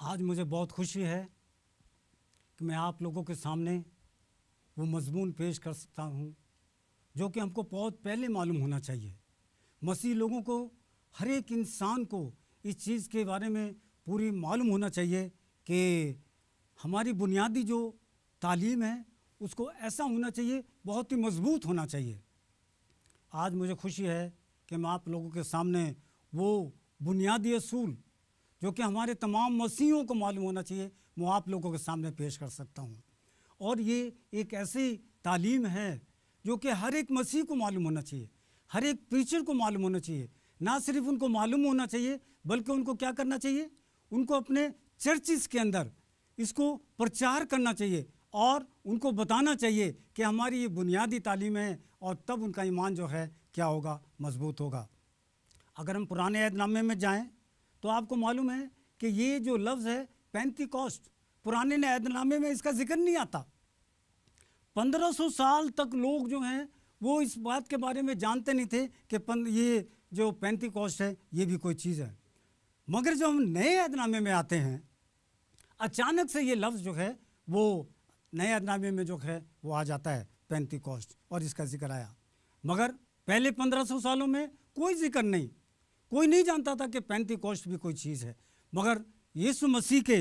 आज मुझे बहुत खुशी है कि मैं आप लोगों के सामने वो मज़मून पेश कर सकता हूँ जो कि हमको बहुत पहले मालूम होना चाहिए। मसीह लोगों को, हर एक इंसान को इस चीज़ के बारे में पूरी मालूम होना चाहिए कि हमारी बुनियादी जो तालीम है उसको ऐसा होना चाहिए, बहुत ही मज़बूत होना चाहिए। आज मुझे खुशी है कि मैं आप लोगों के सामने वो बुनियादी असूल जो कि हमारे तमाम मसीहों को मालूम होना चाहिए, वो आप लोगों के सामने पेश कर सकता हूँ। और ये एक ऐसी तालीम है जो कि हर एक मसीह को मालूम होना चाहिए, हर एक प्रीचर को मालूम होना चाहिए। ना सिर्फ उनको मालूम होना चाहिए बल्कि उनको क्या करना चाहिए, उनको अपने चर्चिस के अंदर इसको प्रचार करना चाहिए और उनको बताना चाहिए कि हमारी ये बुनियादी तालीम है, और तब उनका ईमान जो है क्या होगा, मजबूत होगा। अगर हम पुराने अहदनामे में जाएं तो आपको मालूम है कि ये जो लफ्ज़ है पेंतिकोस्ट, पुराने अहदनामे में इसका जिक्र नहीं आता। 1500 साल तक लोग जो हैं वो इस बात के बारे में जानते नहीं थे कि ये जो पेंतिकोस्ट है ये भी कोई चीज़ है। मगर जब हम नए अहदनामे में आते हैं, अचानक से ये लफ्ज़ जो है वो नए अहदनामे में जो है वो आ जाता है पेंतिकोस्ट, और इसका जिक्र आया। मगर पहले 1500 सालों में कोई जिक्र नहीं, कोई नहीं जानता था कि पेंतिकोस्ट भी कोई चीज़ है। मगर यीशु मसीह के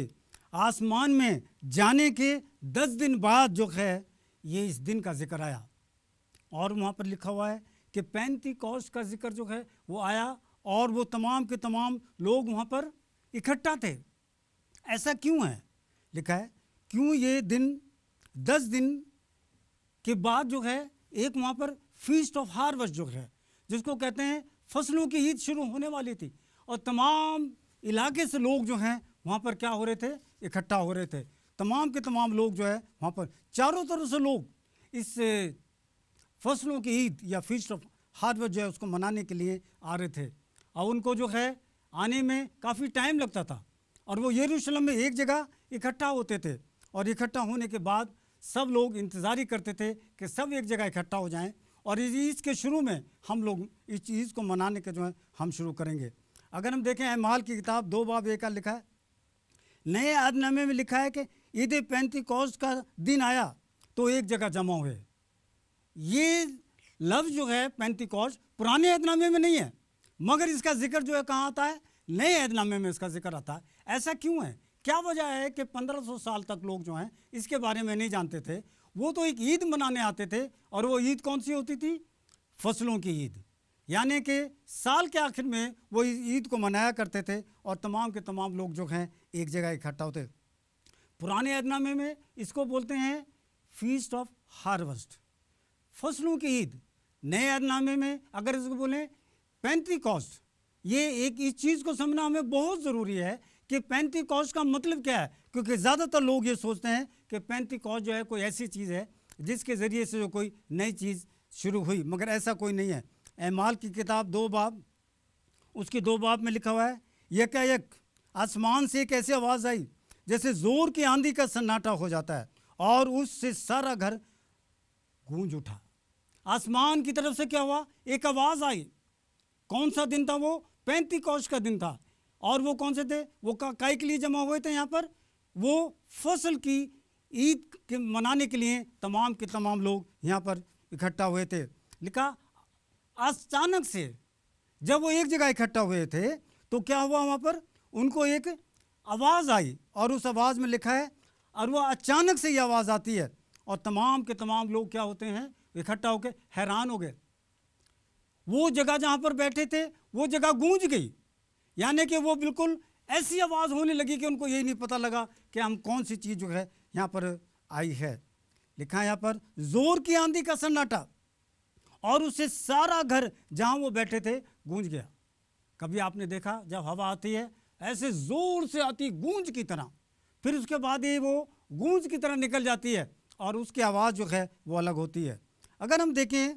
आसमान में जाने के 10 दिन बाद जो है ये इस दिन का जिक्र आया, और वहाँ पर लिखा हुआ है कि पेंतिकोस्ट का जिक्र जो है वो आया और वो तमाम के तमाम लोग वहाँ पर इकट्ठा थे। ऐसा क्यों है? लिखा है क्यों ये दिन 10 दिन के बाद जो है एक वहाँ पर फीस्ट ऑफ हार्वेस्ट जो है, जिसको कहते हैं फसलों की ईद शुरू होने वाली थी, और तमाम इलाके से लोग जो हैं वहाँ पर क्या हो रहे थे, इकट्ठा हो रहे थे। तमाम के तमाम लोग जो है वहाँ पर चारों तरफ से लोग इस फसलों की ईद या फीस्ट ऑफ हार्वेस्ट जो है उसको मनाने के लिए आ रहे थे, और उनको जो है आने में काफ़ी टाइम लगता था। और वो यरूशलेम में एक जगह इकट्ठा होते थे, और इकट्ठा होने के बाद सब लोग इंतज़ार करते थे कि सब एक जगह इकट्ठा हो जाएं, और इस ईद के शुरू में हम लोग इस चीज़ को मनाने के जो है हम शुरू करेंगे। अगर हम देखें अमाल की किताब 2 बाब 1 का लिखा है, नए अहदनामे में लिखा है कि ईद पेंतिकोस्त का दिन आया तो एक जगह जमा हुए। ये लफ्ज़ जो है पेंतिकोस्त पुराने अहदनामे में नहीं है, मगर इसका जिक्र जो है कहाँ आता है, नए अहदनामे में इसका जिक्र आता है। ऐसा क्यों है? क्या वजह है कि 1500 साल तक लोग जो हैं इसके बारे में नहीं जानते थे। वो तो एक ईद मनाने आते थे, और वो ईद कौन सी होती थी? फसलों की ईद, यानी कि साल के आखिर में वो ईद को मनाया करते थे, और तमाम के तमाम लोग जो हैं एक जगह इकट्ठा होते। पुराने अहदनामे में इसको बोलते हैं फीस्ट ऑफ हार्वेस्ट, फसलों की ईद। नए अहदनामे में अगर इसको बोलें पेंतिकोस्ट, ये एक इस चीज़ को समझना हमें बहुत ज़रूरी है कि पेंतिकोस्ट का मतलब क्या है, क्योंकि ज़्यादातर लोग ये सोचते हैं कि पेंतिकोस्ट जो है कोई ऐसी चीज़ है जिसके ज़रिए से जो कोई नई चीज़ शुरू हुई, मगर ऐसा कोई नहीं है। अमाल की किताब 2 बाब उसकी 2 बाब में लिखा हुआ है, यकायक आसमान से एक ऐसी आवाज़ आई जैसे ज़ोर की आंधी का सन्नाटा हो जाता है, और उससे सारा घर गूंज उठा। आसमान की तरफ से क्या हुआ, एक आवाज़ आई। कौन सा दिन था वो? पेंतिकोस्त का दिन था। और वो कौन से थे? वो काई के लिए जमा हुए थे यहाँ पर, वो फसल की ईद के मनाने के लिए तमाम के तमाम लोग यहाँ पर इकट्ठा हुए थे। लिखा अचानक से जब वो एक जगह इकट्ठा हुए थे तो क्या हुआ, वहाँ पर उनको एक आवाज़ आई, और उस आवाज़ में लिखा है, और वो अचानक से ये आवाज़ आती है और तमाम के तमाम लोग क्या होते हैं, इकट्ठा होकर हैरान हो गए। वो जगह जहाँ पर बैठे थे वो जगह गूंज गई, यानी कि वो बिल्कुल ऐसी आवाज़ होने लगी कि उनको यही नहीं पता लगा कि हम कौन सी चीज़ जो है यहाँ पर आई है। लिखा है यहाँ पर ज़ोर की आंधी का सन्नाटा, और उससे सारा घर जहाँ वो बैठे थे गूंज गया। कभी आपने देखा जब हवा आती है ऐसे ज़ोर से आती गूंज की तरह, फिर उसके बाद ये वो गूंज की तरह निकल जाती है, और उसकी आवाज़ जो है वो अलग होती है। अगर हम देखें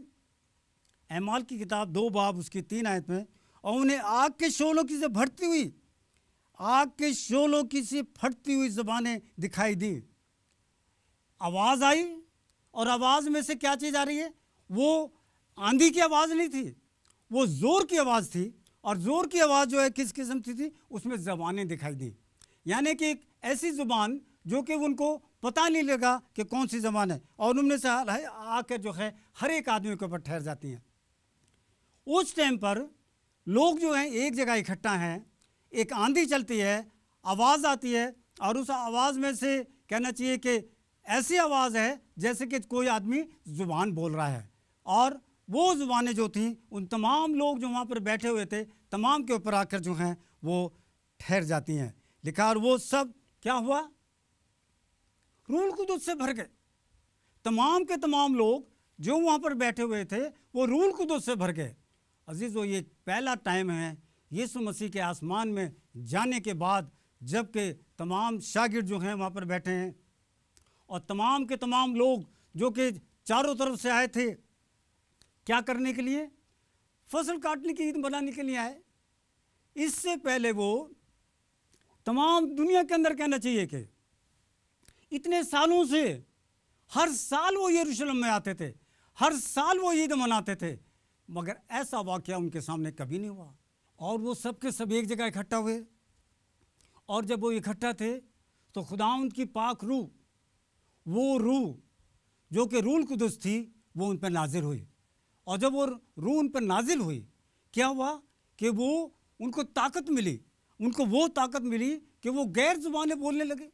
अमाल की किताब 2 बाब उसकी 3 आयत में, और उन्हें आग के शोलों की से भरती हुई, आग के शोलों की से फटती हुई ज़बानें दिखाई दी। आवाज़ आई, और आवाज़ में से क्या चीज़ आ रही है? वो आंधी की आवाज़ नहीं थी, वो ज़ोर की आवाज़ थी। और ज़ोर की आवाज़ जो है किस किस्म की थी? उसमें ज़बानें दिखाई दी। यानी कि एक ऐसी ज़ुबान जो कि उनको पता नहीं लगा कि कौन सी ज़बान है, और उनमें से आकर जो है हर एक आदमी के ऊपर ठहर जाती हैं। उस टाइम पर लोग जो हैं एक जगह इकट्ठा हैं, एक आंधी चलती है, आवाज़ आती है, और उस आवाज़ में से कहना चाहिए कि ऐसी आवाज़ है जैसे कि कोई आदमी ज़ुबान बोल रहा है, और वो ज़ुबानें जो थीं उन तमाम लोग जो वहाँ पर बैठे हुए थे तमाम के ऊपर आकर जो हैं वो ठहर जाती हैं। लिखा, और वो सब क्या हुआ, रूह कुदस से भर गए। तमाम के तमाम लोग जो वहाँ पर बैठे हुए थे वो रूह कुदस से भर गए। अजीज़ों, ये पहला टाइम है यीशु मसीह के आसमान में जाने के बाद, जबकि तमाम शागिर्द जो हैं वहाँ पर बैठे हैं, और तमाम के तमाम लोग जो कि चारों तरफ से आए थे क्या करने के लिए, फसल काटने की ईद बनाने के लिए आए। इससे पहले वो तमाम दुनिया के अंदर कहना चाहिए कि इतने सालों से हर साल वो यरूशलेम में आते थे, हर साल वो ईद मनाते थे, मगर ऐसा वाक़या उनके सामने कभी नहीं हुआ। और वो सब के सब एक जगह इकट्ठा हुए, और जब वो इकट्ठा थे तो खुदावंद की पाक रूह, वो रूह जो कि रूह कुदस थी, वो उन पर नाजिल हुई। और जब वो रूह उन पर नाजिल हुई, क्या हुआ कि वो उनको ताकत मिली, उनको वो ताकत मिली कि वो गैर ज़ुबानें बोलने लगे।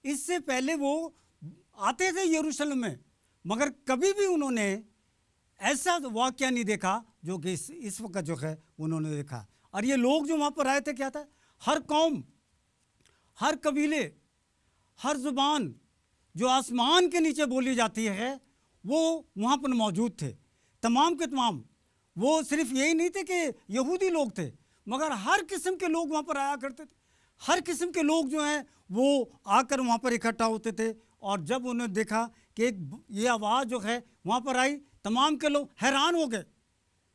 इससे पहले वो आते थे यरूशलेम में, मगर कभी भी उन्होंने ऐसा वाक़या नहीं देखा जो कि इस वक्त जो है उन्होंने देखा। और ये लोग जो वहाँ पर आए थे, क्या था, हर कौम, हर कबीले, हर ज़ुबान जो आसमान के नीचे बोली जाती है वो वहाँ पर मौजूद थे। तमाम के तमाम, वो सिर्फ यही नहीं थे कि यहूदी लोग थे, मगर हर किस्म के लोग वहाँ पर आया करते थे। हर किस्म के लोग जो हैं वो आकर वहाँ पर इकट्ठा होते थे। और जब उन्होंने देखा कि ये आवाज़ जो है वहाँ पर आई, तमाम के लोग हैरान हो गए।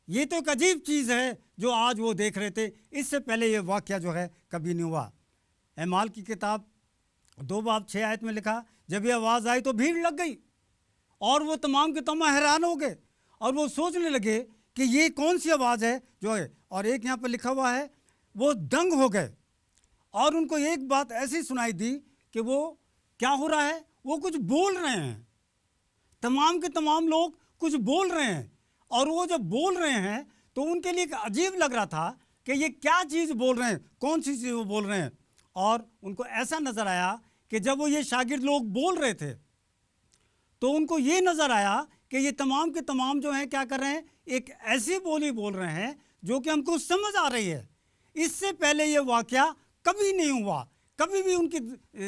ये तो एक अजीब चीज़ है जो आज वो देख रहे थे। इससे पहले ये वाक़या जो है कभी नहीं हुआ। एमाल की किताब 2 बाब 6 आयत में लिखा, जब ये आवाज़ आई तो भीड़ लग गई, और वो तमाम के तमाम हैरान हो गए, और वो सोचने लगे कि ये कौन सी आवाज़ है जो है। और एक यहाँ पर लिखा हुआ है, वो दंग हो गए, और उनको एक बात ऐसी सुनाई दी कि वो क्या हो रहा है, वो कुछ बोल रहे हैं। तमाम के तमाम लोग कुछ बोल रहे हैं, और वो जब बोल रहे हैं तो उनके लिए एक अजीब लग रहा था कि ये क्या चीज़ बोल रहे हैं, कौन सी चीज़ वो बोल रहे हैं। और उनको ऐसा नज़र आया कि जब वो ये शागिर्द लोग बोल रहे थे तो उनको ये नज़र आया कि ये तमाम के तमाम जो हैं क्या कर रहे हैं, एक ऐसी बोली बोल रहे हैं जो कि हमको समझ आ रही है। इससे पहले ये वाक़या कभी नहीं हुआ, कभी भी उनकी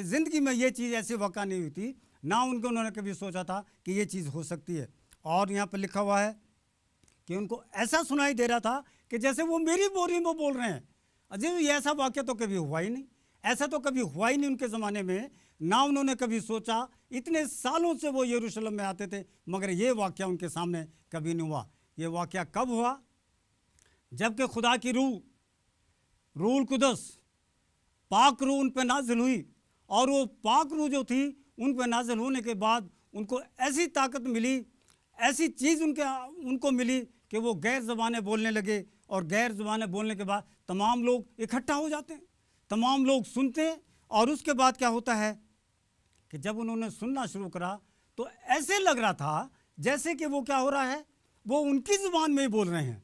ज़िंदगी में ये चीज़ ऐसी वाक़या नहीं हुई थी, ना उन्होंने कभी सोचा था कि ये चीज़ हो सकती है। और यहाँ पर लिखा हुआ है कि उनको ऐसा सुनाई दे रहा था कि जैसे वो मेरी बोली में बोल रहे हैं। अजीब, ये ऐसा वाक़या तो कभी हुआ ही नहीं, ऐसा तो कभी हुआ ही नहीं उनके ज़माने में, ना उन्होंने कभी सोचा। इतने सालों से वो यरूशलेम में आते थे, मगर ये वाक़या उनके सामने कभी नहीं हुआ। ये वाक़या कब हुआ, जबकि खुदा की रूह, रूह कुदस, पाक रूह उन पर नाजिल हुई। और वो पाक रूह जो थी उन पर नाजिल होने के बाद उनको ऐसी ताकत मिली, ऐसी चीज़ उनको मिली कि वो गैर ज़बानें बोलने लगे। और गैर ज़बानें बोलने के बाद तमाम लोग इकट्ठा हो जाते हैं, तमाम लोग सुनते हैं। और उसके बाद क्या होता है कि जब उन्होंने सुनना शुरू करा तो ऐसे लग रहा था जैसे कि वो क्या हो रहा है, वो उनकी ज़ुबान में ही बोल रहे हैं,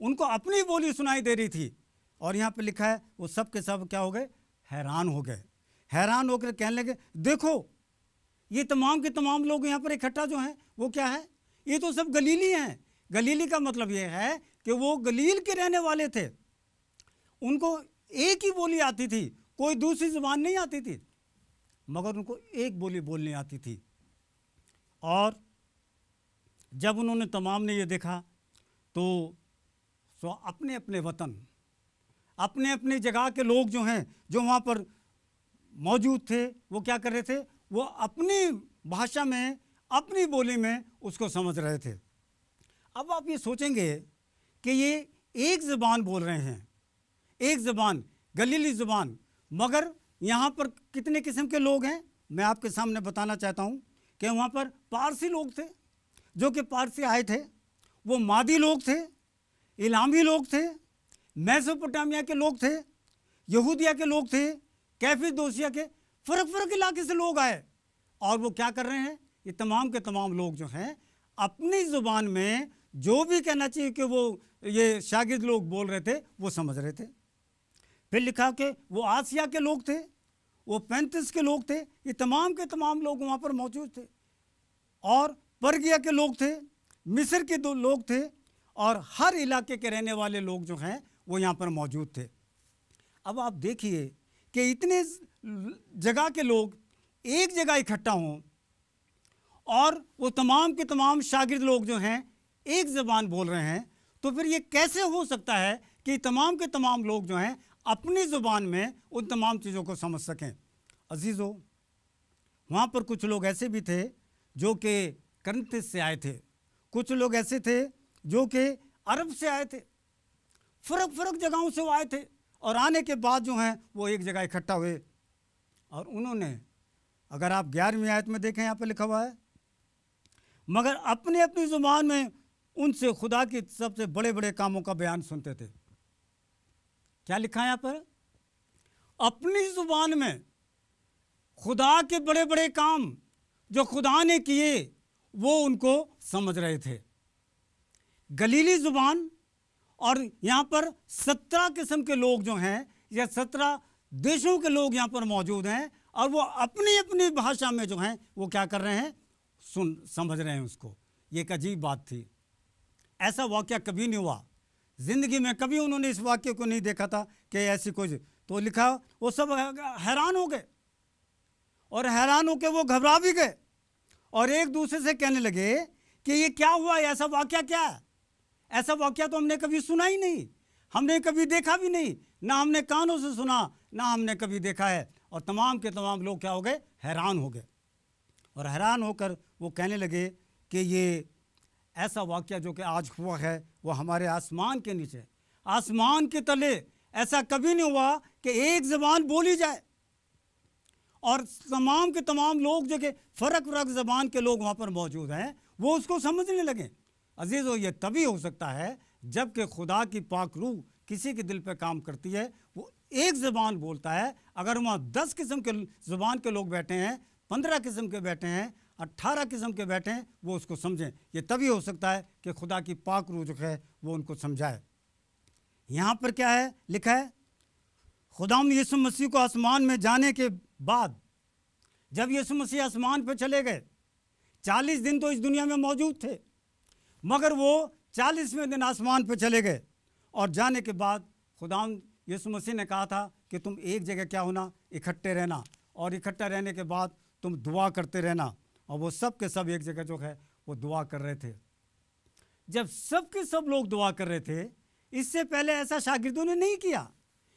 उनको अपनी बोली सुनाई दे रही थी। और यहाँ पे लिखा है वो सब के सब क्या हो गए, हैरान हो गए। हैरान होकर कहने लगे, देखो ये तमाम के तमाम लोग यहाँ पर इकट्ठा जो हैं वो क्या है, ये तो सब गलीली हैं। गलीली का मतलब ये है कि वो गलील के रहने वाले थे, उनको एक ही बोली आती थी, कोई दूसरी ज़ुबान नहीं आती थी, मगर उनको एक बोली बोलनी आती थी। और जब उन्होंने तमाम ने ये देखा तो अपने अपने वतन, अपने अपने जगह के लोग जो हैं जो वहाँ पर मौजूद थे, वो क्या कर रहे थे, वो अपनी भाषा में, अपनी बोली में उसको समझ रहे थे। अब आप ये सोचेंगे कि ये एक ज़बान बोल रहे हैं, एक ज़बान, गलीली ज़बान, मगर यहाँ पर कितने किस्म के लोग हैं मैं आपके सामने बताना चाहता हूँ कि वहाँ पर पारसी लोग थे, जो कि पारसी आए थे, वो मादी लोग थे, इलामी लोग थे, मेसोपोटामिया के लोग थे, यहूदिया के लोग थे, कैफी दोसिया के फ़र्क फ़र्क इलाके से लोग आए और वो क्या कर रहे हैं, ये तमाम के तमाम लोग जो हैं अपनी ज़ुबान में जो भी कहना चाहिए कि वो ये शागिर्द लोग बोल रहे थे वो समझ रहे थे। फिर लिखा कि वो आसिया के लोग थे, वो 35 के लोग थे, ये तमाम के तमाम लोग वहाँ पर मौजूद थे। और परगिया के लोग थे, मिस्र के दो लोग थे और हर इलाके के रहने वाले लोग जो हैं वो यहाँ पर मौजूद थे। अब आप देखिए कि इतने जगह के लोग एक जगह इकट्ठा हों और वो तमाम के तमाम शागिर्द लोग जो हैं एक ज़बान बोल रहे हैं, तो फिर ये कैसे हो सकता है कि तमाम के तमाम लोग जो हैं अपनी ज़ुबान में उन तमाम चीज़ों को समझ सकें। अजीज़ों, वहाँ पर कुछ लोग ऐसे भी थे जो कि करंथिस से आए थे, कुछ लोग ऐसे थे जो कि अरब से आए थे, फ़र्क फ़र्क जगहों से वो आए थे और आने के बाद जो हैं वो एक जगह इकट्ठा हुए और उन्होंने, अगर आप 11वीं आयत में देखें यहाँ पर लिखा हुआ है, मगर अपने अपनी ज़ुबान में उनसे खुदा की सबसे बड़े बड़े कामों का बयान सुनते थे। क्या लिखा है यहाँ पर? अपनी ज़ुबान में खुदा के बड़े बड़े काम जो खुदा ने किए वो उनको समझ रहे थे। गलीली ज़ुबान, और यहाँ पर 17 किस्म के लोग जो हैं या 17 देशों के लोग यहाँ पर मौजूद हैं और वो अपनी अपनी भाषा में जो हैं वो क्या कर रहे हैं, समझ रहे हैं उसको। ये एक अजीब बात थी। ऐसा वाक़या कभी नहीं हुआ ज़िंदगी में, कभी उन्होंने इस वाक्य को नहीं देखा था कि ऐसी कुछ। तो लिखा वो सब हैरान हो गए और हैरान होकर वो घबरा भी गए और एक दूसरे से कहने लगे कि ये क्या हुआ, ऐसा वाक़या क्या है? ऐसा वाक़या तो हमने कभी सुना ही नहीं, हमने कभी देखा भी नहीं, ना हमने कानों से सुना ना हमने कभी देखा है। और तमाम के तमाम लोग क्या हो गए, हैरान हो गए और हैरान होकर वो कहने लगे कि ये ऐसा वाक़या जो कि आज हुआ है वो हमारे आसमान के नीचे, आसमान के तले ऐसा कभी नहीं हुआ कि एक ज़बान बोली जाए। और तमाम के तमाम लोग जो कि फ़र्क फ़र्क ज़बान के लोग वहाँ पर मौजूद हैं वो उसको समझने लगे। अजीज़ों, ये तभी हो सकता है जब कि खुदा की पाक रूह किसी के दिल पे काम करती है, वो एक ज़बान बोलता है। अगर वहाँ 10 किस्म के ज़ुबान के लोग बैठे हैं, 15 किस्म के बैठे हैं, 18 किस्म के बैठे हैं, वो उसको समझें। ये तभी हो सकता है कि खुदा की पाक रूह जो है वो उनको समझाए। यहाँ पर क्या है लिखा है, खुदाम यीशु मसीह को आसमान में जाने के बाद, जब यीशु मसीह आसमान पर चले गए, 40 दिन तो इस दुनिया में मौजूद थे, मगर वो 40वें दिन आसमान पर चले गए और जाने के बाद खुदाम यीशु मसीह ने कहा था कि तुम एक जगह क्या होना, इकट्ठे रहना, और इकट्ठा रहने के बाद तुम दुआ करते रहना। और वो सब के सब एक जगह जो है वो दुआ कर रहे थे। जब सब के सब लोग दुआ कर रहे थे, इससे पहले ऐसा शागिर्दों ने नहीं किया।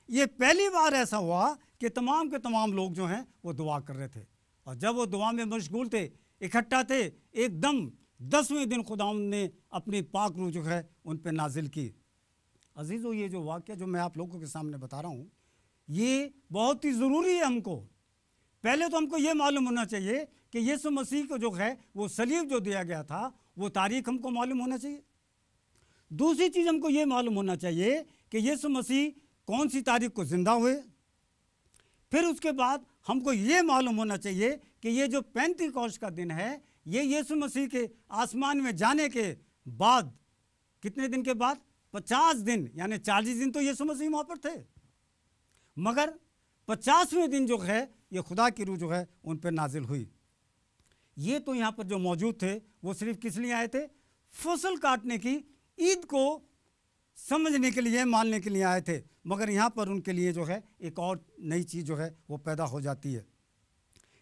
ये पहली बार ऐसा हुआ कि तमाम के तमाम लोग जो हैं वो दुआ कर रहे थे और जब वो दुआ में मशगूल थे, इकट्ठा थे, एकदम 10वें दिन खुदावंद ने अपनी पाक रूह जो है उन पर नाजिल की। अजीज़ों, ये जो वाक़या जो मैं आप लोगों के सामने बता रहा हूँ ये बहुत ही ज़रूरी है। हमको पहले तो हमको ये मालूम होना चाहिए कि यीशु मसीह को जो है वो सलीब जो दिया गया था वो तारीख़ हमको मालूम होना चाहिए। दूसरी चीज़ हमको ये मालूम होना चाहिए कि यीशु मसीह कौन सी तारीख़ को ज़िंदा हुए। फिर उसके बाद हमको ये मालूम होना चाहिए कि ये जो पेंतीकोस्त का दिन है ये यीशु मसीह के आसमान में जाने के बाद कितने दिन के बाद, 50 दिन, यानी 40 दिन तो यीशु मसीह वहाँ पर थे, मगर 50वें दिन जो है ये खुदा की रूह जो है उन पर नाजिल हुई। ये तो यहाँ पर जो मौजूद थे वो सिर्फ किस लिए आए थे, फसल काटने की ईद को समझने के लिए, मानने के लिए आए थे, मगर यहाँ पर उनके लिए जो है एक और नई चीज़ जो है वो पैदा हो जाती है।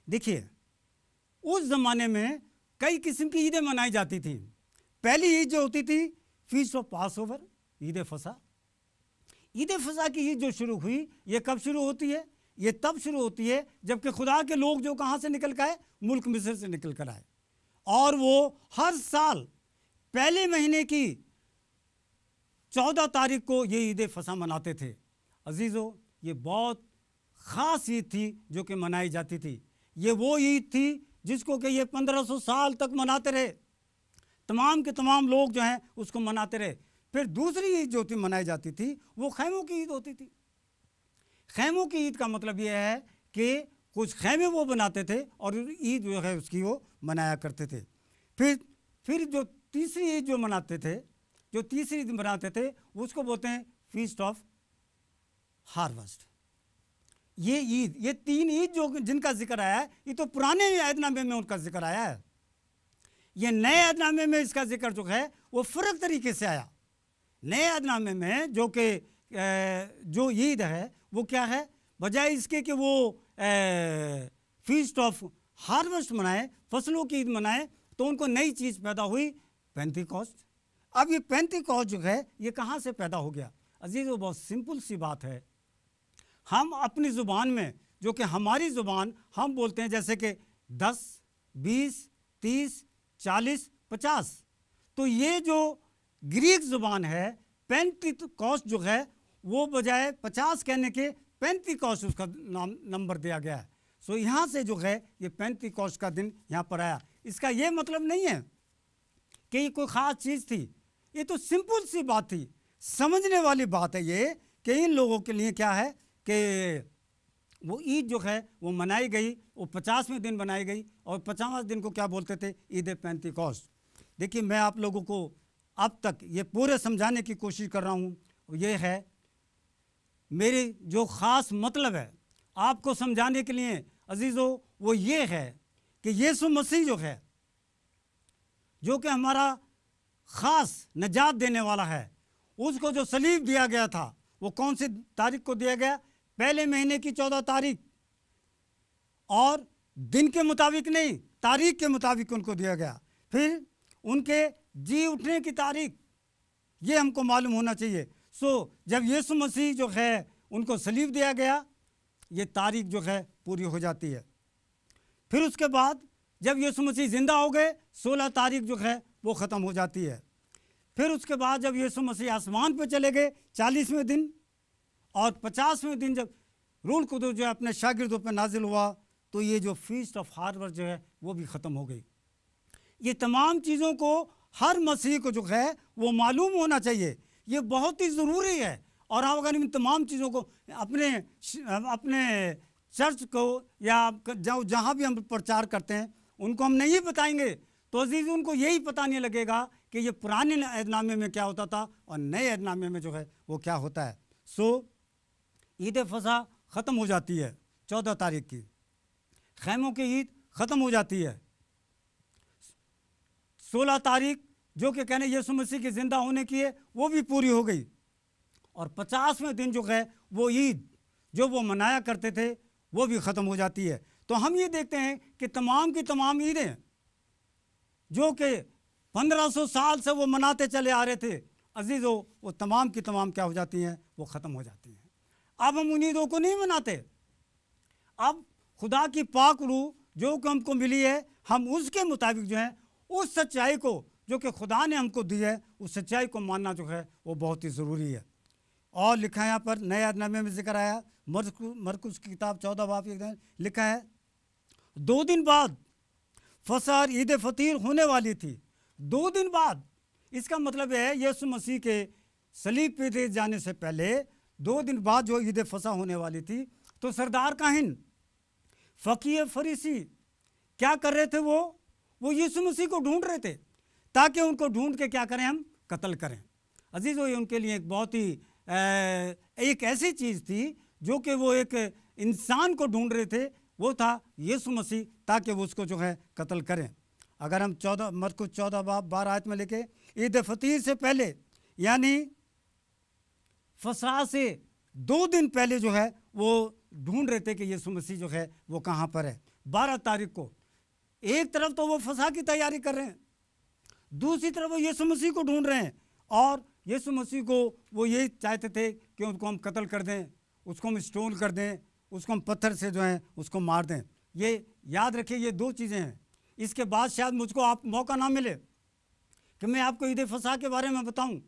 देखिए, उस ज़माने में कई किस्म की ईदें मनाई जाती थी। पहली ईद जो होती थी feast of pass over, Eid फसा। ईद फसा की ईद जो शुरू हुई ये कब शुरू होती है, ये तब शुरू होती है जबकि खुदा के लोग जो कहाँ से निकल कर आए, मुल्क मिस्र से निकल कर आए, और वो हर साल पहले महीने की 14 तारीख को ये ईद फसा मनाते थे। अजीज़ों, ये बहुत ख़ास ईद थी जो कि मनाई जाती थी। ये वो ईद थी जिसको कि ये 1500 साल तक मनाते रहे, तमाम के तमाम लोग जो हैं उसको मनाते रहे। फिर दूसरी ईद जो थी मनाई जाती थी वो खैमों की ईद होती थी। खैमों की ईद का मतलब यह है कि कुछ खैमे वो बनाते थे और ईद जो है उसकी वो मनाया करते थे। फिर जो तीसरी ईद जो मनाते थे, जो तीसरी ईद मनाते थे उसको बोलते हैं फीस्ट ऑफ हार्वेस्ट। ये ईद, ये 3 ईद जो जिनका जिक्र आया है, ये तो पुराने अहदनामे में उनका जिक्र आया है। ये नए अहदनामे में इसका जिक्र जो है वो फ़र्क तरीके से आया। नए अहदनामे में जो कि जो ईद है वो क्या है, बजाय इसके कि वो फीस्ट ऑफ हार्वेस्ट मनाए, फसलों की ईद मनाए, तो उनको नई चीज़ पैदा हुई, पेंटिकॉस्ट। अब ये पेंटिकॉस्ट जो है ये कहाँ से पैदा हो गया? अजीज़, वो बहुत सिंपल सी बात है। हम अपनी ज़ुबान में, जो कि हमारी ज़ुबान, हम बोलते हैं जैसे कि 10, 20, 30, 40, 50। तो ये जो ग्रीक ज़ुबान है, पेंटिकॉस्ट जो है वो बजाय 50 कहने के पेंटिकॉस्ट उसका नंबर दिया गया है। सो यहाँ से जो है ये पेंटिकॉस्ट का दिन यहाँ पर आया। इसका ये मतलब नहीं है कि ये कोई ख़ास चीज़ थी, ये तो सिंपल सी बात थी। समझने वाली बात है ये कि इन लोगों के लिए क्या है कि वो ईद जो है वो मनाई गई, वो 50वें दिन बनाई गई, और 50वां दिन को क्या बोलते थे? ईद पेंटिकॉस्ट। देखिए, मैं आप लोगों को अब तक ये पूरे समझाने की कोशिश कर रहा हूँ, ये है मेरे जो ख़ास मतलब है आपको समझाने के लिए अजीज़ों, वो ये है कि यीशु मसीह जो है, जो कि हमारा ख़ास निजात देने वाला है, उसको जो सलीब दिया गया था वो कौन सी तारीख को दिया गया? पहले महीने की 14 तारीख, और दिन के मुताबिक नहीं, तारीख के मुताबिक उनको दिया गया। फिर उनके जी उठने की तारीख, ये हमको मालूम होना चाहिए। जब यीशु मसीह जो है उनको सलीब दिया गया, ये तारीख जो है पूरी हो जाती है। फिर उसके बाद जब यीशु मसीह ज़िंदा हो गए, 16 तारीख जो है वो ख़त्म हो जाती है। फिर उसके बाद जब यीशु मसीह आसमान पे चले गए 40वें दिन, और 50वें दिन जब रूह कुदूस जो है अपने शागिर्दों पर नाजिल हुआ, तो ये जो फीस्ट ऑफ हार्वेस्ट जो है वो भी ख़त्म हो गई। ये तमाम चीज़ों को हर मसीह को जो है वो मालूम होना चाहिए, ये बहुत ही ज़रूरी है। और हम अगर इन तमाम चीज़ों को अपने चर्च को या जहाँ भी हम प्रचार करते हैं उनको हम नहीं बताएंगे, तो अजीज़ उनको यही पता नहीं लगेगा कि ये पुराने अहदनामे में क्या होता था और नए अहदनामे में जो है वो क्या होता है। ईद फसा ख़त्म हो जाती है 14 तारीख की, खैमों की ईद ख़त्म हो जाती है। 16 तारीख जो कि कहने यीशु मसीह के ज़िंदा होने की है वो भी पूरी हो गई, और 50वें दिन जो है वो ईद जो वो मनाया करते थे वो भी ख़त्म हो जाती है। तो हम ये देखते हैं कि तमाम की तमाम ईदें जो कि 1500 साल से वो मनाते चले आ रहे थे, अजीज़ों, वो तमाम की तमाम क्या हो जाती हैं? वो ख़त्म हो जाती हैं। अब हम उन ईदों को नहीं मनाते। अब खुदा की पाक रूह जो कि हमको मिली है, हम उसके मुताबिक जो है उस सच्चाई को जो कि खुदा ने हमको दी है, उस सच्चाई को मानना जो है वो बहुत ही ज़रूरी है। और लिखा है यहाँ पर नए अहदनामे में जिक्र आया, मरकुस की किताब 14 बाब लिखा है, 2 दिन बाद फसह ईद फतीर होने वाली थी। 2 दिन बाद, इसका मतलब है यीशु मसीह के सलीब पे दे जाने से पहले 2 दिन बाद जो ईद फसह होने वाली थी, तो सरदार काहिन, फ़कीह, फरीसी क्या कर रहे थे? वो यीशु मसीह को ढूंढ रहे थे ताकि उनको ढूंढ के क्या करें? हम कत्ल करें। अजीज़ों, ये उनके लिए एक बहुत ही एक ऐसी चीज़ थी जो कि वो एक इंसान को ढूंढ रहे थे, वो था यीशु मसीह, ताकि वो उसको जो है कत्ल करें। अगर हम मरकुस 14 बाब 12 आयत में लेके, ईद फतीर से पहले यानी फसह से 2 दिन पहले जो है वो ढूंढ रहे थे कि यीशु मसीह जो है वो कहाँ पर है। 12 तारीख को एक तरफ तो वो फसह की तैयारी कर रहे हैं, दूसरी तरफ वो यीशु मसीह को ढूंढ रहे हैं, और यीशु मसीह को वो यही चाहते थे कि उसको हम कत्ल कर दें, उसको हम स्टोन कर दें, उसको हम पत्थर से जो है उसको मार दें। ये याद रखिए, ये 2 चीज़ें हैं। इसके बाद शायद मुझको आप मौका ना मिले कि मैं आपको ईद फसह के बारे में बताऊं,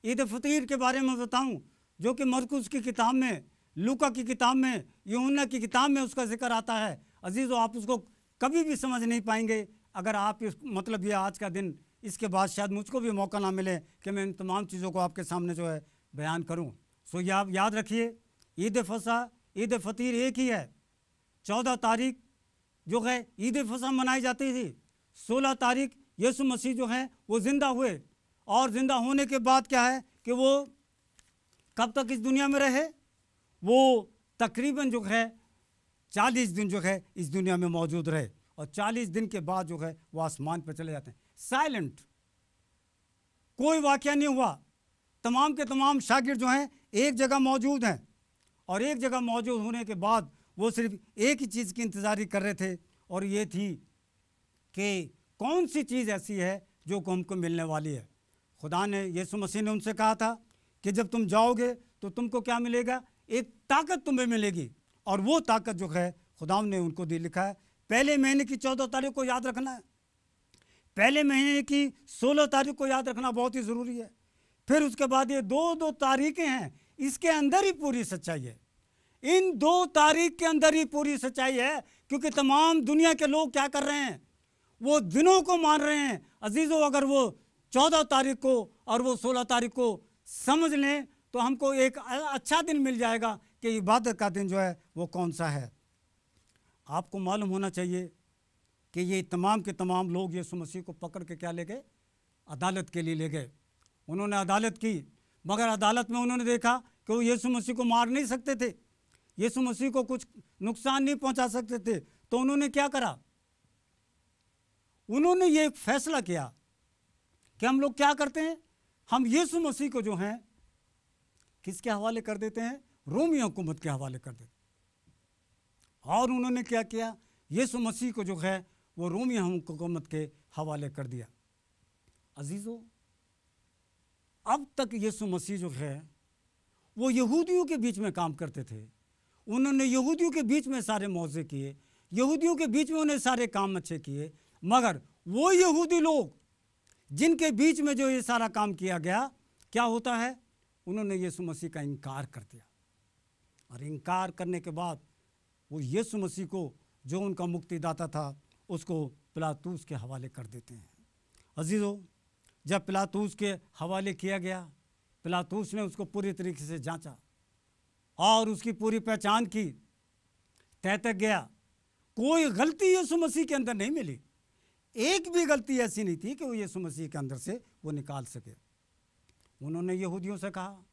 ईद फतीर के बारे में बताऊं, जो कि मरकुस की किताब में, लूका की किताब में, यूहन्ना की किताब में उसका जिक्र आता है। अजीज़ों, आप उसको कभी भी समझ नहीं पाएंगे अगर आप इस मतलब ये आज का दिन, इसके बाद शायद मुझको भी मौका ना मिले कि मैं इन तमाम चीज़ों को आपके सामने जो है बयान करूं। सो ये आप याद रखिए, ईद फसह ईद फतीर एक ही है। 14 तारीख जो है ईद फसह मनाई जाती थी। 16 तारीख यीशु मसीह जो है वो ज़िंदा हुए, और ज़िंदा होने के बाद क्या है कि वो कब तक इस दुनिया में रहे, वो तकरीबन जो है 40 दिन जो है इस दुनिया में मौजूद रहे, और 40 दिन के बाद जो है वो आसमान पर चले जाते हैं। साइलेंट, कोई वाक़या नहीं हुआ। तमाम के तमाम शागिर्द जो हैं एक जगह मौजूद हैं, और एक जगह मौजूद होने के बाद वो सिर्फ एक ही चीज़ की इंतज़ारी कर रहे थे, और ये थी कि कौन सी चीज़ ऐसी है जो हमको मिलने वाली है। खुदा ने, यीशु मसीह ने उनसे कहा था कि जब तुम जाओगे तो तुमको क्या मिलेगा, एक ताकत तुम्हें मिलेगी, और वो ताकत जो है खुदा ने उनको दी। लिखा है पहले महीने की 14 तारीख को याद रखना है, पहले महीने की 16 तारीख को याद रखना बहुत ही ज़रूरी है। फिर उसके बाद ये दो तारीखें हैं, इसके अंदर ही पूरी सच्चाई है। इन 2 तारीख के अंदर ही पूरी सच्चाई है, क्योंकि तमाम दुनिया के लोग क्या कर रहे हैं, वो दिनों को मान रहे हैं। अजीज़ों, अगर वो 14 तारीख को और वो 16 तारीख को समझ लें तो हमको एक अच्छा दिन मिल जाएगा कि इबादत का दिन जो है वो कौन सा है। आपको मालूम होना चाहिए कि ये तमाम के तमाम लोग यीशु मसीह को पकड़ के क्या ले गए, अदालत के लिए ले गए। उन्होंने अदालत की, मगर अदालत में उन्होंने देखा कि वो यीशु मसीह को मार नहीं सकते थे, यीशु मसीह को कुछ नुकसान नहीं पहुंचा सकते थे। तो उन्होंने क्या करा, उन्होंने ये फैसला किया कि हम लोग क्या करते हैं, हम यीशु मसीह को जो हैं किसके हवाले कर देते हैं, रोमी हुकूमत के हवाले कर देते हैं। और उन्होंने क्या किया, यीशु मसीह को जो है वो रोमी हुकूमत के हवाले कर दिया। अजीज़ों, अब तक यीशु मसीह जो है वो यहूदियों के बीच में काम करते थे। उन्होंने यहूदियों के बीच में सारे मौजे किए, यहूदियों के बीच में उन्हें सारे काम अच्छे किए, मगर वो यहूदी लोग जिनके बीच में जो ये सारा काम किया गया, क्या होता है, उन्होंने यीशु मसीह का इनकार कर दिया। और इनकार करने के बाद वो यीशु मसीह को जो उनका मुक्तिदाता था उसको पिलातूस के हवाले कर देते हैं। अजीज़ों, जब पिलातूस के हवाले किया गया, पिलातूस ने उसको पूरी तरीके से जांचा और उसकी पूरी पहचान की, तय तक गया। कोई गलती यीशु मसीह के अंदर नहीं मिली, एक भी गलती ऐसी नहीं थी कि वो यीशु मसीह के अंदर से वो निकाल सके। उन्होंने यहूदियों से कहा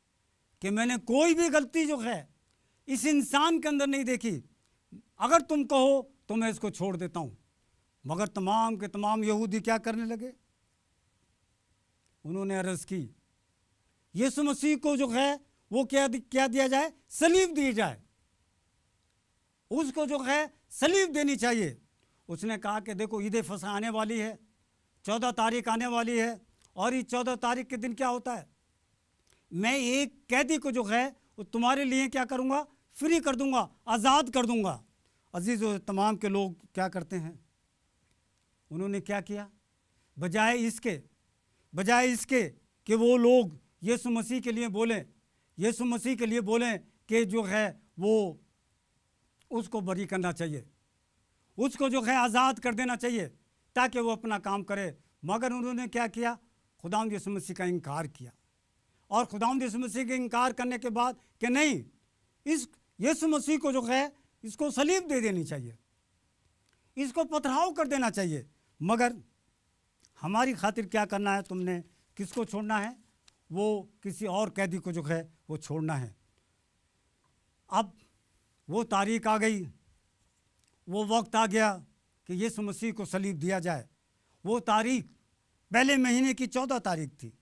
कि मैंने कोई भी गलती जो है इस इंसान के अंदर नहीं देखी, अगर तुम कहो तो मैं इसको छोड़ देता हूँ। मगर तमाम के तमाम यहूदी क्या करने लगे, उन्होंने अर्ज़ की यीशु मसीह को जो है वो क्या दिया जाए, सलीब दी जाए, उसको जो है सलीब देनी चाहिए। उसने कहा कि देखो ईद फसह आने वाली है, 14 तारीख आने वाली है, और इस 14 तारीख के दिन क्या होता है, मैं एक कैदी को जो है वो तुम्हारे लिए क्या करूँगा, फ्री कर दूँगा, आज़ाद कर दूँगा। अजीज़ों, तमाम के लोग क्या करते हैं, उन्होंने क्या किया, बजाय इसके कि वो लोग यीशु मसीह के लिए बोलें, यीशु मसीह के लिए बोलें कि जो है वो उसको बरी करना चाहिए, उसको जो है आज़ाद कर देना चाहिए ताकि वो अपना काम करे, मगर उन्होंने क्या किया, खुदावंद यीशु मसीह का इनकार किया। और खुदावंद यीशु मसीह के इनकार करने के बाद कि नहीं, इस यीशु मसीह को जो है इसको सलीब दे देनी चाहिए, इसको पथराव कर देना चाहिए, मगर हमारी खातिर क्या करना है, तुमने किसको छोड़ना है, वो किसी और कैदी को जो है वो छोड़ना है। अब वो तारीख आ गई, वो वक्त आ गया कि यीशु मसीह को सलीब दिया जाए। वो तारीख पहले महीने की 14 तारीख थी,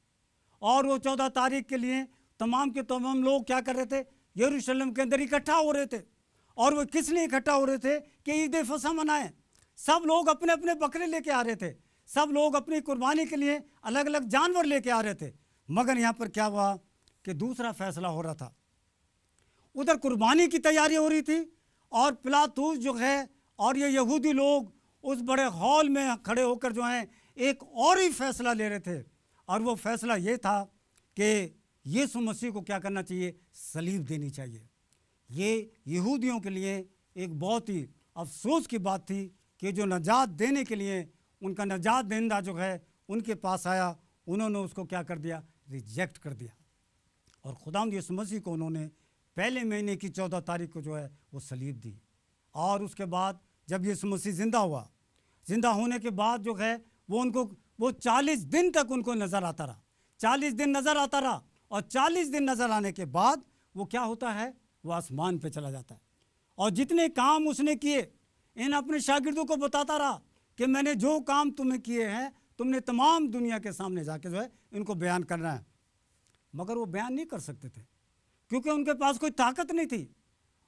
और वो 14 तारीख के लिए तमाम के तमाम लोग क्या कर रहे थे, यरूशलेम के अंदर इकट्ठा हो रहे थे। और वो किस लिए इकट्ठा हो रहे थे कि ईद फसह मनाएं। सब लोग अपने अपने बकरे लेके आ रहे थे, सब लोग अपनी कुर्बानी के लिए अलग अलग जानवर लेके आ रहे थे। मगर यहाँ पर क्या हुआ कि दूसरा फैसला हो रहा था, उधर कुर्बानी की तैयारी हो रही थी, और पिलातूस जो है और ये यहूदी लोग उस बड़े हॉल में खड़े होकर जो हैं एक और ही फैसला ले रहे थे, और वो फैसला ये था कि यीशु मसीह को क्या करना चाहिए, सलीब देनी चाहिए। ये यहूदियों के लिए एक बहुत ही अफसोस की बात थी कि जो नजात देने के लिए उनका नजात दहिंदा जो है उनके पास आया, उन्होंने उसको क्या कर दिया, रिजेक्ट कर दिया, और खुदावंद यीशु मसीह को उन्होंने पहले महीने की 14 तारीख को जो है वो सलीब दी। और उसके बाद जब यीशु मसीह ज़िंदा हुआ, ज़िंदा होने के बाद जो है वो 40 दिन तक उनको नज़र आता रहा, 40 दिन नज़र आता रहा। और 40 दिन नज़र आने के बाद वो क्या होता है, वो आसमान पे चला जाता है। और जितने काम उसने किए, इन अपने शागिर्दों को बताता रहा कि मैंने जो काम तुम्हें किए हैं, तुमने तमाम दुनिया के सामने जाके जो है इनको बयान करना है। मगर वो बयान नहीं कर सकते थे, क्योंकि उनके पास कोई ताकत नहीं थी,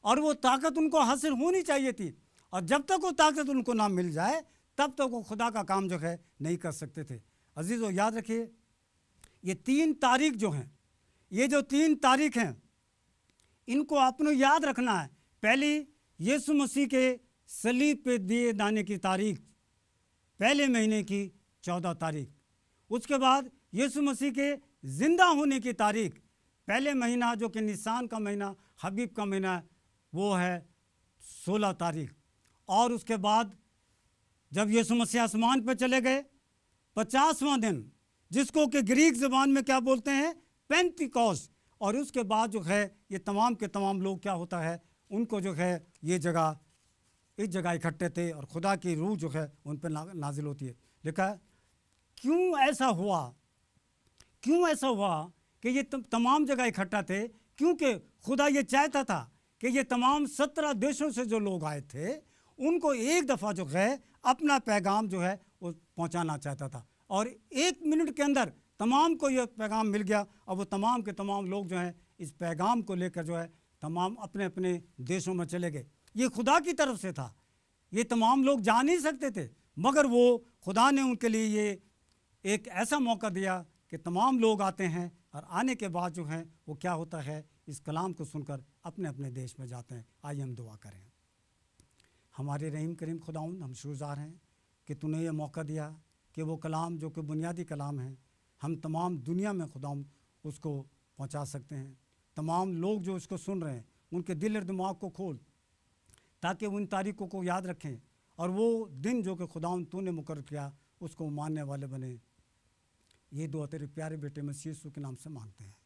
और वो ताकत उनको हासिल होनी चाहिए थी। और जब तक वो ताकत उनको ना मिल जाए, तब तक वो खुदा का काम जो है नहीं कर सकते थे। अजीज़ों, याद रखिए, ये 3 तारीख जो हैं, ये जो 3 तारीख हैं, इनको आपने याद रखना है। पहली, यीशु मसीह के सलीब पे दिए जाने की तारीख, पहले महीने की 14 तारीख। उसके बाद यीशु मसीह के ज़िंदा होने की तारीख, पहले महीना जो कि निसान का महीना, हबीब का महीना, वो है 16 तारीख। और उसके बाद जब यीशु मसीह आसमान पर चले गए, 50वां दिन, जिसको कि ग्रीक ज़बान में क्या बोलते हैं, पेंतिकोस्त। और उसके बाद जो है ये तमाम के तमाम लोग क्या होता है, उनको जो है ये जगह, इस जगह इकट्ठे थे, और खुदा की रूह जो है उन पर नाजिल होती है। लिखा है, क्यों ऐसा हुआ कि ये तमाम जगह इकट्ठा थे? क्योंकि खुदा ये चाहता था कि ये तमाम 17 देशों से जो लोग आए थे, उनको एक दफ़ा जो है अपना पैगाम जो है वो पहुंचाना चाहता था। और 1 मिनट के अंदर तमाम को ये पैगाम मिल गया, और वो तमाम के तमाम लोग जो हैं इस पैगाम को लेकर जो है तमाम अपने अपने देशों में चले गए। ये खुदा की तरफ से था, ये तमाम लोग जा नहीं सकते थे, मगर वो खुदा ने उनके लिए ये एक ऐसा मौका दिया कि तमाम लोग आते हैं, और आने के बाद जो है वो क्या होता है, इस कलाम को सुनकर अपने अपने देश में जाते हैं। आइए हम दुआ करें। हमारे रहीम करीम खुदाउंद, हम शुक्रगुज़ार हैं कि तूने ये मौका दिया कि वो कलाम जो कि बुनियादी कलाम है, हम तमाम दुनिया में खुदाउंद उसको पहुंचा सकते हैं। तमाम लोग जो इसको सुन रहे हैं, उनके दिल और दिमाग को खोल, ताकि उन तारीखों को याद रखें, और वो दिन जो कि खुदाउंद तूने मुकर्रर किया उसको मानने वाले बने। ये दुआ तेरे प्यारे बेटे मसीह यीशु के नाम से मांगते हैं।